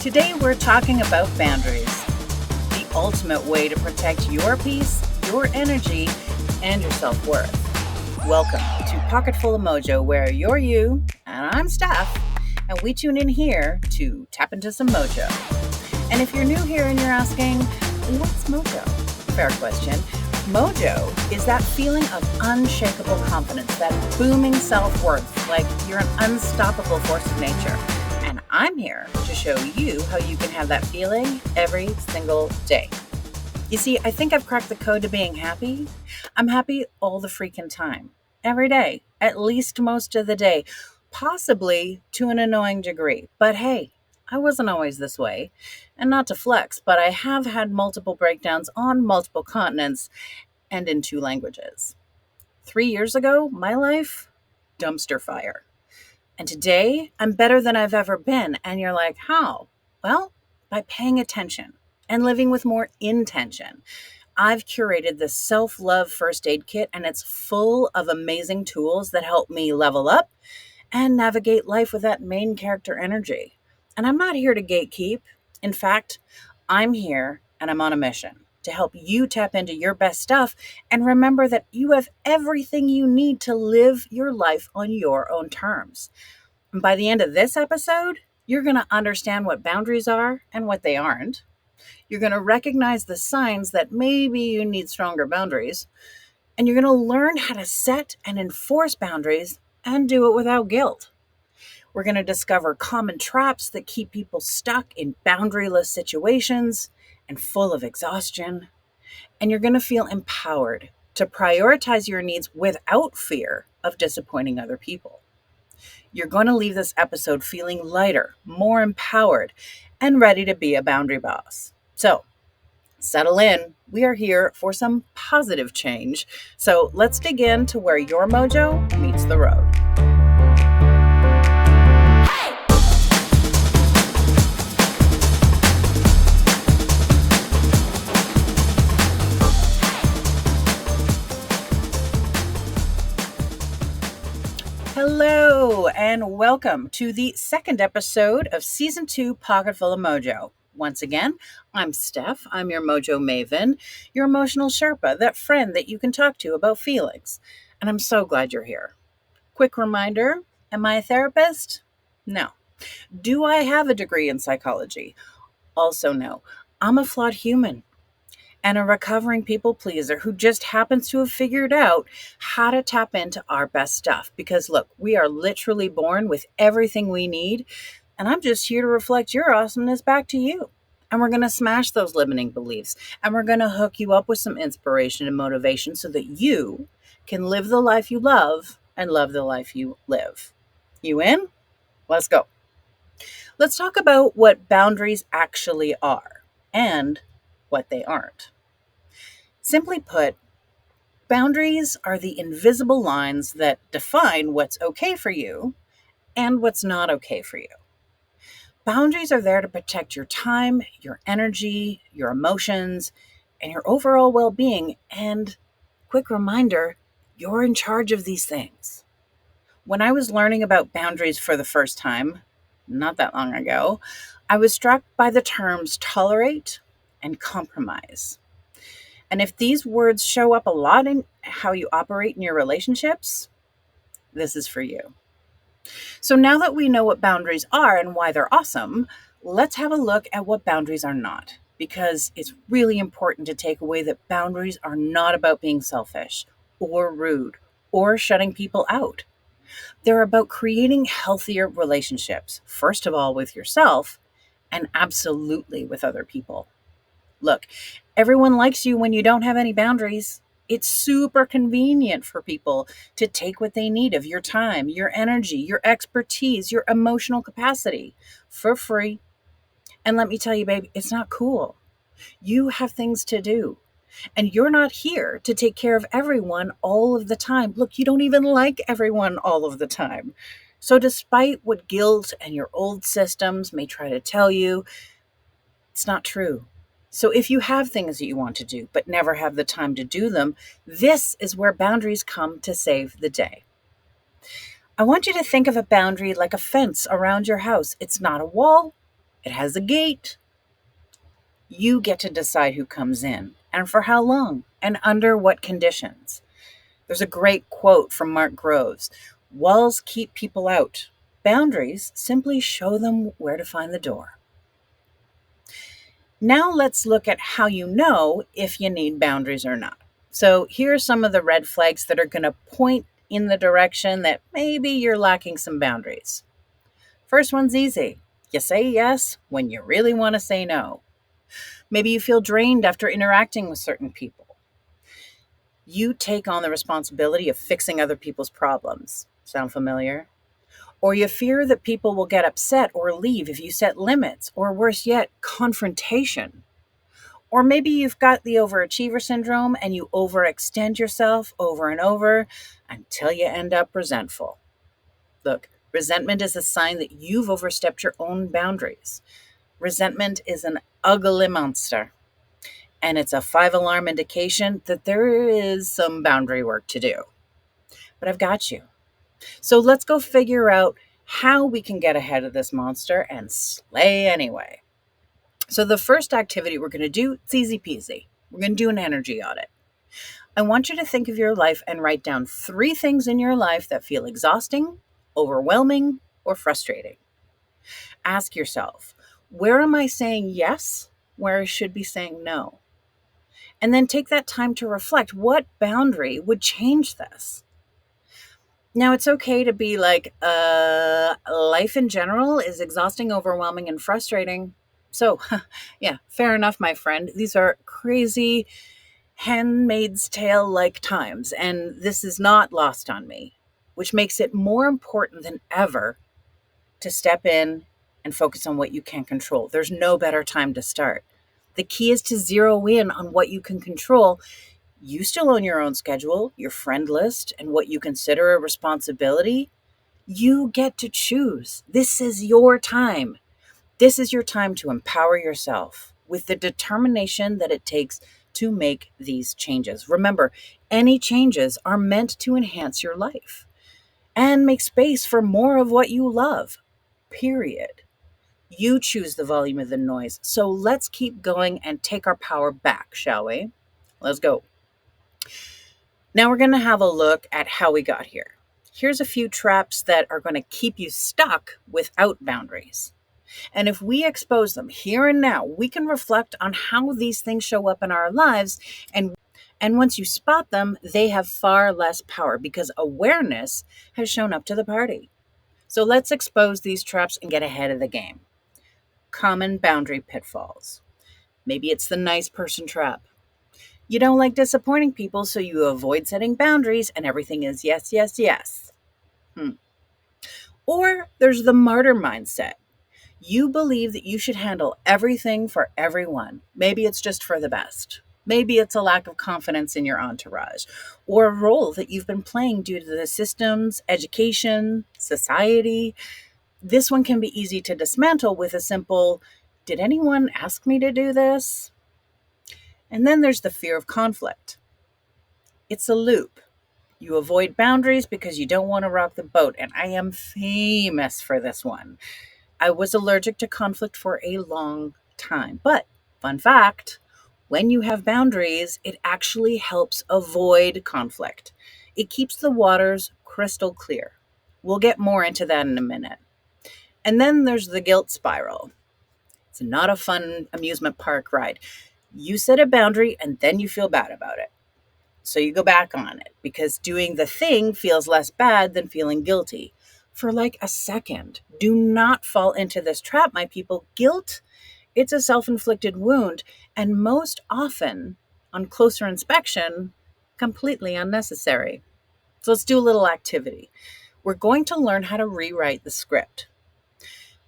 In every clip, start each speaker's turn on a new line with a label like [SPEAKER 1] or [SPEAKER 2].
[SPEAKER 1] Today we're talking about boundaries, the ultimate way to protect your peace, your energy, and your self-worth. Welcome to Pocketful of Mojo, where you're you and I'm Steph, and we tune in here to tap into some mojo. And if you're new here and you're asking, what's mojo? Fair question. Mojo is that feeling of unshakable confidence, that booming self-worth, like you're an unstoppable force of nature. And I'm here to show you how you can have that feeling every single day. You see, I think I've cracked the code to being happy. I'm happy all the freaking time, every day, at least most of the day, possibly to an annoying degree. But hey, I wasn't always this way. And not to flex, but I have had multiple breakdowns on multiple continents and in 2 languages. 3 years ago, my life, dumpster fire. And today, I'm better than I've ever been. And you're like, how? Well, by paying attention and living with more intention. I've curated this self-love first aid kit, and it's full of amazing tools that help me level up and navigate life with that main character energy. And I'm not here to gatekeep. In fact, I'm here and I'm on a mission to help you tap into your best stuff and remember that you have everything you need to live your life on your own terms. And by the end of this episode, you're going to understand what boundaries are and what they aren't. You're going to recognize the signs that maybe you need stronger boundaries. And you're going to learn how to set and enforce boundaries and do it without guilt. We're going to discover common traps that keep people stuck in boundaryless situations and full of exhaustion. And you're going to feel empowered to prioritize your needs without fear of disappointing other people. You're going to leave this episode feeling lighter, more empowered, and ready to be a boundary boss. So, settle in. We are here for some positive change. So let's dig into where your mojo meets the road. Hello, and welcome to the second episode of Season 2 Pocketful of Mojo. Once again, I'm Steph. I'm your Mojo Maven, your emotional Sherpa, that friend that you can talk to about feelings. And I'm so glad you're here. Quick reminder, am I a therapist? No. Do I have a degree in psychology? Also no. I'm a flawed human and a recovering people pleaser who just happens to have figured out how to tap into our best stuff. Because look, we are literally born with everything we need, and I'm just here to reflect your awesomeness back to you. And we're going to smash those limiting beliefs, and we're going to hook you up with some inspiration and motivation so that you can live the life you love and love the life you live. You in? Let's go. Let's talk about what boundaries actually are and what they aren't. Simply put, boundaries are the invisible lines that define what's okay for you and what's not okay for you. Boundaries are there to protect your time, your energy, your emotions, and your overall well-being. And quick reminder, you're in charge of these things. When I was learning about boundaries for the first time, not that long ago, I was struck by the terms tolerate and compromise. And if these words show up a lot in how you operate in your relationships, this is for you. So now that we know what boundaries are and why they're awesome, let's have a look at what boundaries are not. Because it's really important to take away that boundaries are not about being selfish or rude or shutting people out. They're about creating healthier relationships, first of all with yourself and absolutely with other people. Look, everyone likes you when you don't have any boundaries. It's super convenient for people to take what they need of your time, your energy, your expertise, your emotional capacity for free. And let me tell you, babe, it's not cool. You have things to do. And you're not here to take care of everyone all of the time. Look, you don't even like everyone all of the time. So despite what guilt and your old systems may try to tell you, it's not true. So if you have things that you want to do, but never have the time to do them, this is where boundaries come to save the day. I want you to think of a boundary like a fence around your house. It's not a wall, It has a gate. You get to decide who comes in and for how long and under what conditions. There's a great quote from Mark Groves: "Walls keep people out. Boundaries simply show them where to find the door." Now let's look at how you know if you need boundaries or not. So here are some of the red flags that are going to point in the direction that maybe you're lacking some boundaries. First one's easy. You say yes when you really want to say no. Maybe you feel drained after interacting with certain people. You take on the responsibility of fixing other people's problems. Sound familiar? Or you fear that people will get upset or leave if you set limits, or worse yet, confrontation. Or maybe you've got the overachiever syndrome and you overextend yourself over and over until you end up resentful. Look, resentment is a sign that you've overstepped your own boundaries. Resentment is an ugly monster, and it's a 5 alarm indication that there is some boundary work to do. But I've got you. So let's go figure out how we can get ahead of this monster and slay anyway. So the first activity we're going to do, it's easy peasy. We're going to do an energy audit. I want you to think of your life and write down 3 things in your life that feel exhausting, overwhelming, or frustrating. Ask yourself, where am I saying yes, where I should be saying no? And then take that time to reflect, what boundary would change this? Now, it's okay to be like, life in general is exhausting, overwhelming, and frustrating. So, yeah, fair enough, my friend. These are crazy Handmaid's Tale like times, and this is not lost on me, which makes it more important than ever to step in and focus on what you can control. There's no better time to start. The key is to zero in on what you can control. You still own your own schedule, your friend list, and what you consider a responsibility. You get to choose. This is your time. This is your time to empower yourself with the determination that it takes to make these changes. Remember, any changes are meant to enhance your life and make space for more of what you love, period. You choose the volume of the noise. So let's keep going and take our power back, shall we? Let's go. Now we're going to have a look at how we got here. Here's a few traps that are going to keep you stuck without boundaries. And if we expose them here and now, we can reflect on how these things show up in our lives. And once you spot them, they have far less power because awareness has shown up to the party. So let's expose these traps and get ahead of the game. Common boundary pitfalls. Maybe it's the nice person trap. You don't like disappointing people, so you avoid setting boundaries and everything is yes, yes, yes. Or there's the martyr mindset. You believe that you should handle everything for everyone. Maybe it's just for the best. Maybe it's a lack of confidence in your entourage or a role that you've been playing due to the systems, education, society. This one can be easy to dismantle with a simple, "Did anyone ask me to do this?" And then there's the fear of conflict. It's a loop. You avoid boundaries because you don't want to rock the boat. And I am famous for this one. I was allergic to conflict for a long time. But, fun fact, when you have boundaries, it actually helps avoid conflict. It keeps the waters crystal clear. We'll get more into that in a minute. And then there's the guilt spiral. It's not a fun amusement park ride. You set a boundary and then you feel bad about it. So you go back on it because doing the thing feels less bad than feeling guilty. For like a second, do not fall into this trap, my people. Guilt, it's a self-inflicted wound, and most often, on closer inspection, completely unnecessary. So let's do a little activity. We're going to learn how to rewrite the script.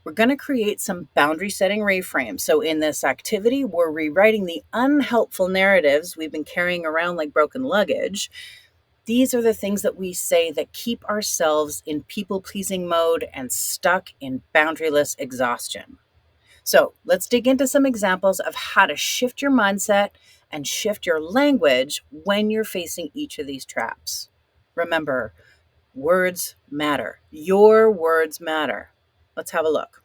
[SPEAKER 1] We're going to create some boundary setting reframes. So in this activity, we're rewriting the unhelpful narratives we've been carrying around like broken luggage. These are the things that we say that keep ourselves in people-pleasing mode and stuck in boundaryless exhaustion. So let's dig into some examples of how to shift your mindset and shift your language when you're facing each of these traps. Remember, words matter. Your words matter. Let's have a look.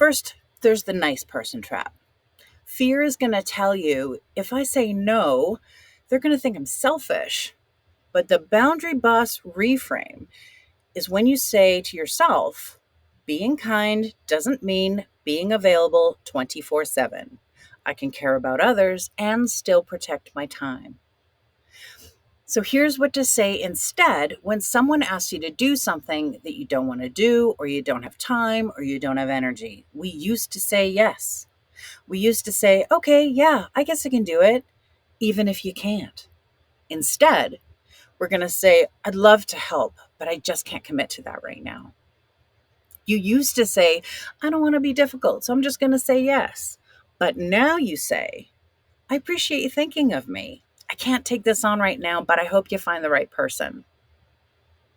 [SPEAKER 1] First, there's the nice person trap. Fear is going to tell you if I say no, they're going to think I'm selfish. But the boundary boss reframe is when you say to yourself, being kind doesn't mean being available 24/7. I can care about others and still protect my time. So here's what to say instead when someone asks you to do something that you don't want to do, or you don't have time, or you don't have energy. We used to say yes. We used to say, okay, yeah, I guess I can do it, even if you can't. Instead, we're going to say, I'd love to help, but I just can't commit to that right now. You used to say, I don't want to be difficult, so I'm just going to say yes. But now you say, I appreciate you thinking of me. I can't take this on right now, but I hope you find the right person.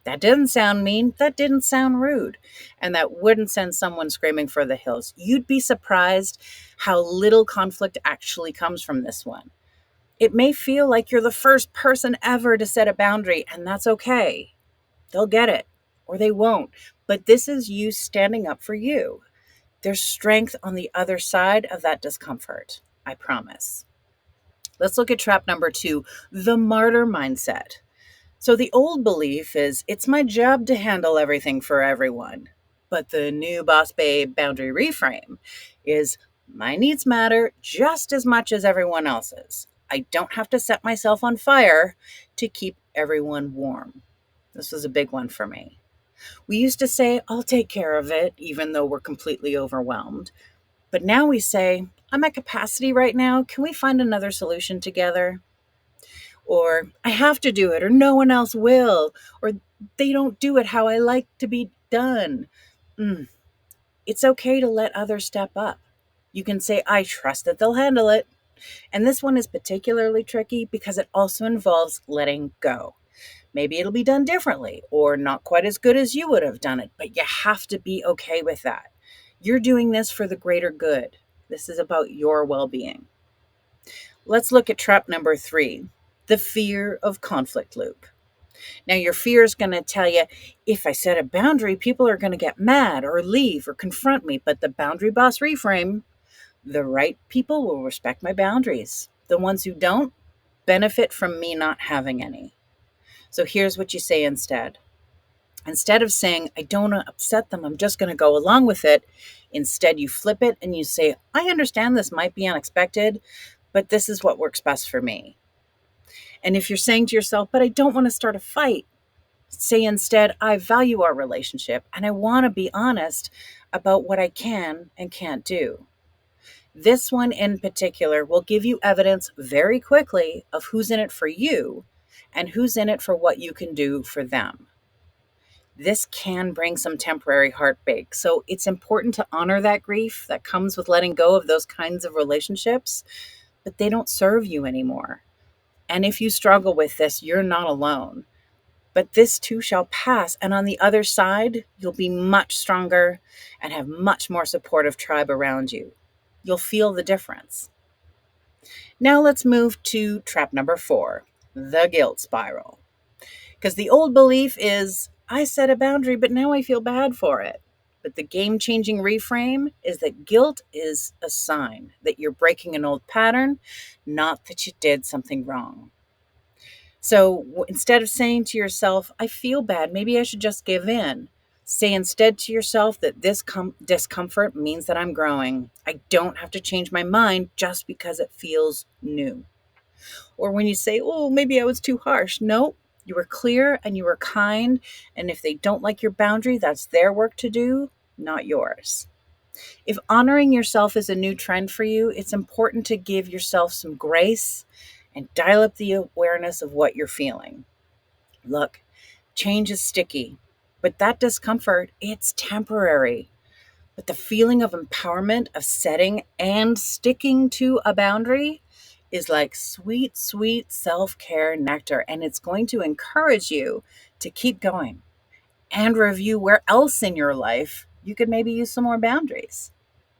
[SPEAKER 1] That didn't sound mean. That didn't sound rude. And that wouldn't send someone screaming for the hills. You'd be surprised how little conflict actually comes from this one. It may feel like you're the first person ever to set a boundary, and that's okay. They'll get it, or they won't. But this is you standing up for you. There's strength on the other side of that discomfort, I promise. Let's look at trap number 2, the martyr mindset. So the old belief is it's my job to handle everything for everyone. But the new boss babe boundary reframe is my needs matter just as much as everyone else's. I don't have to set myself on fire to keep everyone warm. This was a big one for me. We used to say, I'll take care of it, even though we're completely overwhelmed. But now we say, I'm at capacity right now. Can we find another solution together? Or I have to do it, or no one else will, or they don't do it how I like to be done. It's okay to let others step up. You can say, I trust that they'll handle it. And this one is particularly tricky because it also involves letting go. Maybe it'll be done differently or not quite as good as you would have done it, but you have to be okay with that. You're doing this for the greater good. This is about your well-being. Let's look at trap number 3, the fear of conflict loop. Now, your fear is going to tell you, if I set a boundary, people are going to get mad or leave or confront me. But the boundary boss reframe, the right people will respect my boundaries. The ones who don't benefit from me not having any. So here's what you say instead. Instead of saying, I don't want to upset them, I'm just going to go along with it. Instead, you flip it and you say, I understand this might be unexpected, but this is what works best for me. And if you're saying to yourself, but I don't want to start a fight, say instead, I value our relationship and I want to be honest about what I can and can't do. This one in particular will give you evidence very quickly of who's in it for you and who's in it for what you can do for them. This can bring some temporary heartbreak. So it's important to honor that grief that comes with letting go of those kinds of relationships, but they don't serve you anymore. And if you struggle with this, you're not alone. But this too shall pass. And on the other side, you'll be much stronger and have much more supportive tribe around you. You'll feel the difference. Now let's move to trap number 4, the guilt spiral. Because the old belief is, I set a boundary, but now I feel bad for it. But the game-changing reframe is that guilt is a sign that you're breaking an old pattern, not that you did something wrong. So instead of saying to yourself, I feel bad, maybe I should just give in, say instead to yourself that this discomfort means that I'm growing. I don't have to change my mind just because it feels new. Or when you say, oh, maybe I was too harsh. No, you were clear and you were kind. And if they don't like your boundary, that's their work to do, not yours. If honoring yourself is a new trend for you, it's important to give yourself some grace and dial up the awareness of what you're feeling. Look, change is sticky, but that discomfort, it's temporary. But the feeling of empowerment of setting and sticking to a boundary is like sweet, sweet self-care nectar, and it's going to encourage you to keep going and review where else in your life you could maybe use some more boundaries.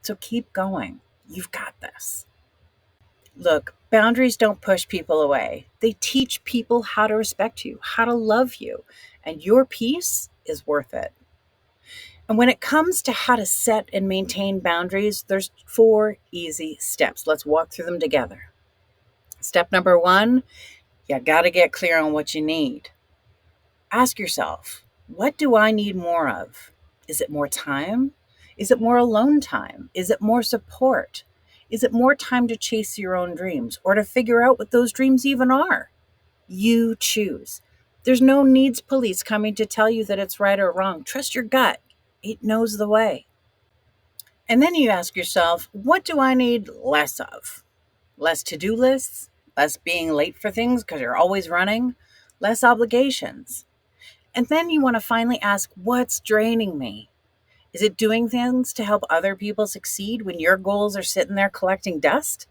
[SPEAKER 1] So keep going. You've got this. Look, boundaries don't push people away. They teach people how to respect you, how to love you, and your peace is worth it. And when it comes to how to set and maintain boundaries, there's 4 easy steps. Let's walk through them together. Step number 1, you got to get clear on what you need. Ask yourself, what do I need more of? Is it more time? Is it more alone time? Is it more support? Is it more time to chase your own dreams or to figure out what those dreams even are? You choose. There's no needs police coming to tell you that it's right or wrong. Trust your gut. It knows the way. And then you ask yourself, what do I need less of? Less to-do lists, less being late for things because you're always running, less obligations. And then you want to finally ask, what's draining me? Is it doing things to help other people succeed when your goals are sitting there collecting dust?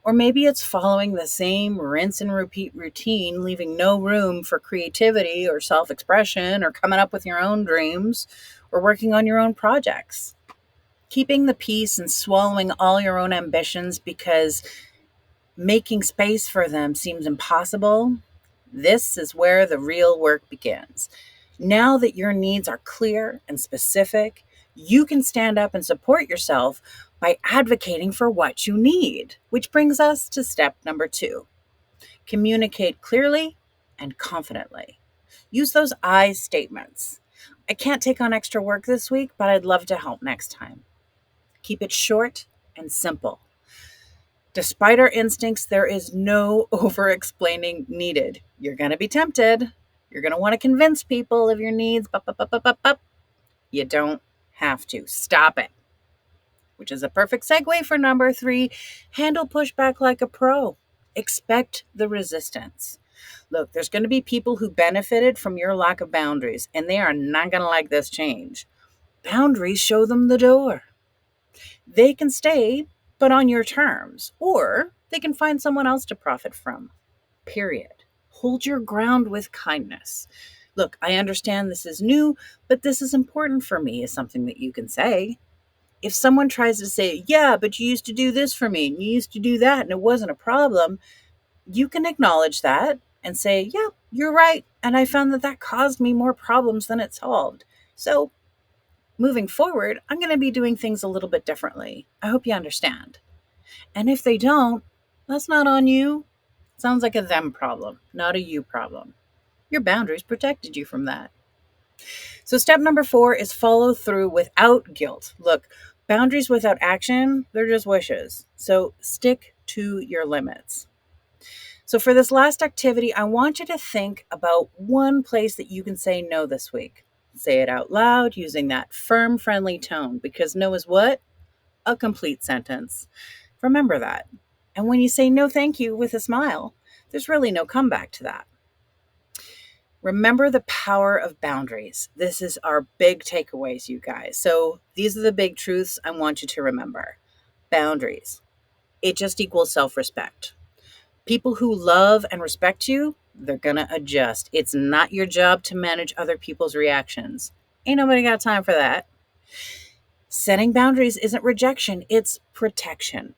[SPEAKER 1] Or maybe it's following the same rinse and repeat routine, leaving no room for creativity or self-expression or coming up with your own dreams or working on your own projects. Keeping the peace and swallowing all your own ambitions because making space for them seems impossible. This is where the real work begins. Now that your needs are clear and specific, you can stand up and support yourself by advocating for what you need, which brings us to step number 2. Communicate clearly and confidently. Use those I statements. I can't take on extra work this week, but I'd love to help next time. Keep it short and simple. Despite our instincts, there is no over-explaining needed. You're going to be tempted. You're going to want to convince people of your needs. You don't have to. Stop it. Which is a perfect segue for number 3. Handle pushback like a pro. Expect the resistance. Look, there's going to be people who benefited from your lack of boundaries, and they are not going to like this change. Boundaries show them the door. They can stay, but on your terms, or they can find someone else to profit from. Period. Hold your ground with kindness. Look, I understand this is new, but this is important for me, is something that you can say. If someone tries to say, yeah, but you used to do this for me, and you used to do that, and it wasn't a problem, you can acknowledge that and say, yeah, you're right, and I found that that caused me more problems than it solved. So moving forward, I'm going to be doing things a little bit differently. I hope you understand. And if they don't, that's not on you. Sounds like a them problem, not a you problem. Your boundaries protected you from that. So step number 4 is follow through without guilt. Look, boundaries without action, they're just wishes. So stick to your limits. So for this last activity, I want you to think about one place that you can say no this week. Say it out loud using that firm, friendly tone, because no is what? A complete sentence. Remember that. And when you say no thank you with a smile, there's really no comeback to that. Remember the power of boundaries. This is our big takeaways, you guys. So these are the big truths I want you to remember. Boundaries. It just equals self-respect. People who love and respect you, they're going to adjust. It's not your job to manage other people's reactions. Ain't nobody got time for that. Setting boundaries isn't rejection, it's protection.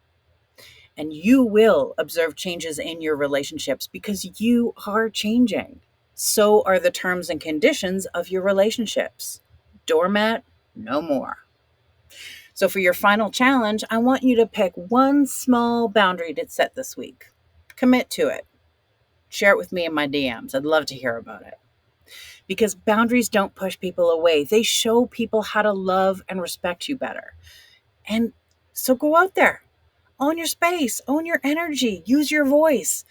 [SPEAKER 1] And you will observe changes in your relationships because you are changing. So are the terms and conditions of your relationships. Doormat, no more. So for your final challenge, I want you to pick one small boundary to set this week. Commit to it. Share it with me in my DMs. I'd love to hear about it. Because boundaries don't push people away. They show people how to love and respect you better. And so go out there. Own your space. Own your energy. Use your voice.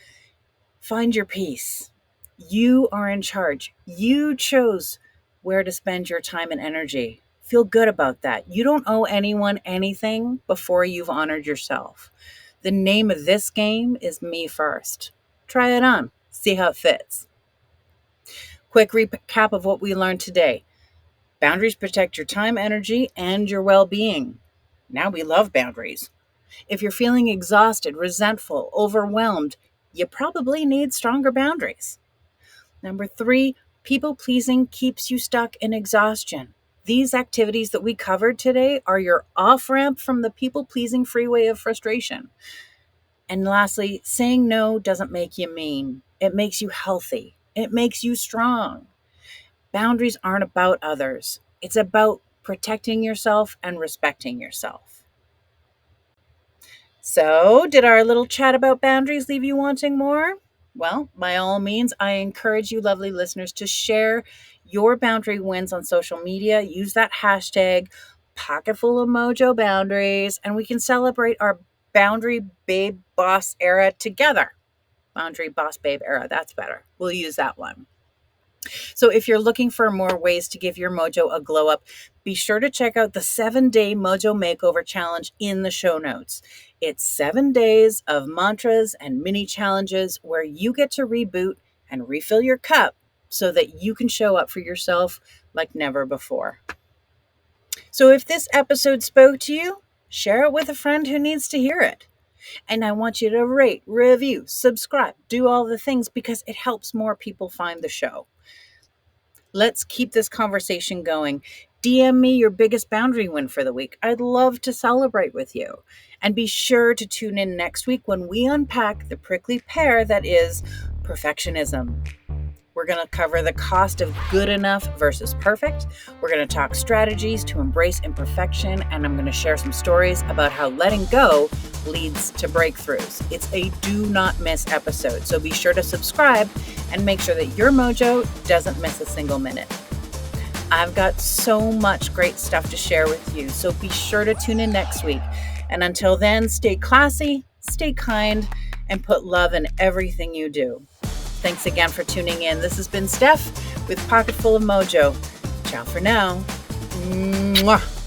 [SPEAKER 1] Find your peace. You are in charge. You chose where to spend your time and energy. Feel good about that. You don't owe anyone anything before you've honored yourself. The name of this game is me first. Try it on. See how it fits. Quick recap of what we learned today. Boundaries protect your time, energy, and your well-being. Now we love boundaries. If you're feeling exhausted, resentful, overwhelmed, you probably need stronger boundaries. Number 3, people-pleasing keeps you stuck in exhaustion. These activities that we covered today are your off-ramp from the people-pleasing freeway of frustration. And lastly, saying no doesn't make you mean. It makes you healthy. It makes you strong. Boundaries aren't about others. It's about protecting yourself and respecting yourself. So, did our little chat about boundaries leave you wanting more? Well, by all means, I encourage you, lovely listeners, to share your boundary wins on social media. Use that hashtag Pocketful of Mojo Boundaries, and we can celebrate our boundary babe boss era together. Boundary boss babe era, that's better. We'll use that one. So if you're looking for more ways to give your mojo a glow up, be sure to check out the 7-day Mojo Makeover Challenge in the show notes. It's 7 days of mantras and mini challenges where you get to reboot and refill your cup so that you can show up for yourself like never before. So if this episode spoke to you, share it with a friend who needs to hear it. And I want you to rate, review, subscribe, do all the things because it helps more people find the show. Let's keep this conversation going. DM me your biggest boundary win for the week. I'd love to celebrate with you. And be sure to tune in next week when we unpack the prickly pear that is perfectionism. We're going to cover the cost of good enough versus perfect. We're going to talk strategies to embrace imperfection, and I'm going to share some stories about how letting go leads to breakthroughs. It's a do not miss episode, so be sure to subscribe and make sure that your mojo doesn't miss a single minute. I've got so much great stuff to share with you, so be sure to tune in next week. And until then, stay classy, stay kind, and put love in everything you do. Thanks again for tuning in. This has been Steph with Pocketful of Mojo. Ciao for now. Mwah.